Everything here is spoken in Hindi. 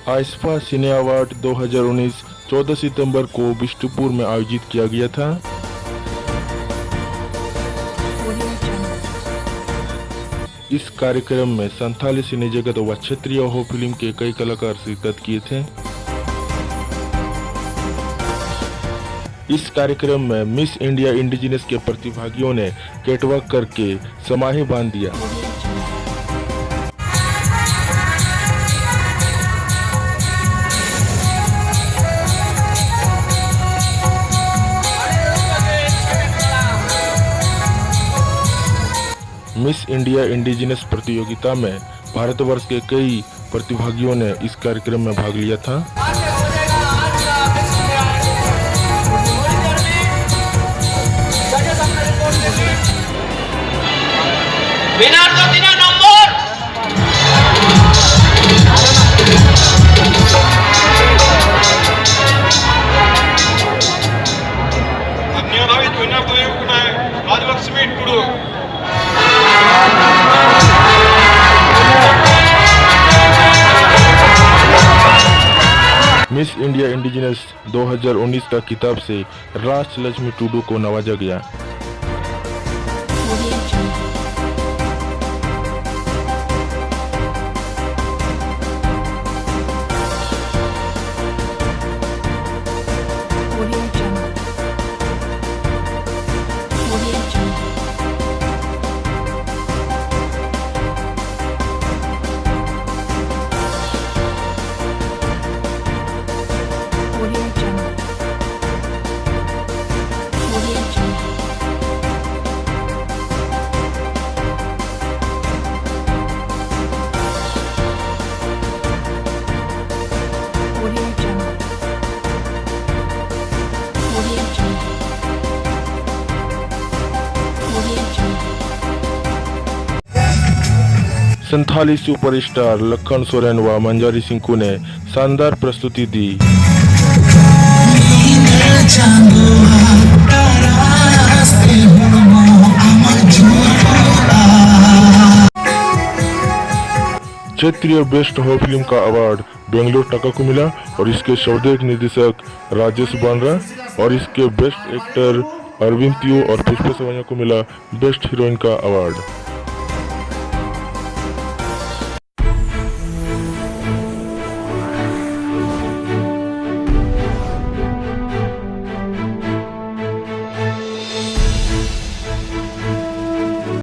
आइस्फा सिने अवार्ड 2019 14 सितंबर को बिष्टुपुर में आयोजित किया गया था। इस कार्यक्रम में संथाली सिने जगत व क्षेत्रीय हो फिल्म के कई कलाकार शिरकत किए थे। इस कार्यक्रम में मिस इंडिया इंडिजिनस के प्रतिभागियों ने कैटवॉक करके समाही बांध दिया। मिस इंडिया इंडिजिनस प्रतियोगिता में भारतवर्ष के कई प्रतिभागियों ने इस कार्यक्रम में भाग लिया था। मिस इंडिया इंडिजिनस 2019 का खिताब से राजलक्ष्मी टुडू को नवाजा गया। संथाली सुपरस्टार लखन सोरेन व मंजारी सिंह ने शानदार प्रस्तुति दी। क्षेत्रीय बेस्ट हो फिल्म का अवार्ड बेंगलोर टका को मिला और इसके सौदेश निर्देशक राजेश बांद्रा और इसके बेस्ट एक्टर अरविंद त्यू और पुष्पा सवैया को मिला बेस्ट हीरोइन का अवार्ड।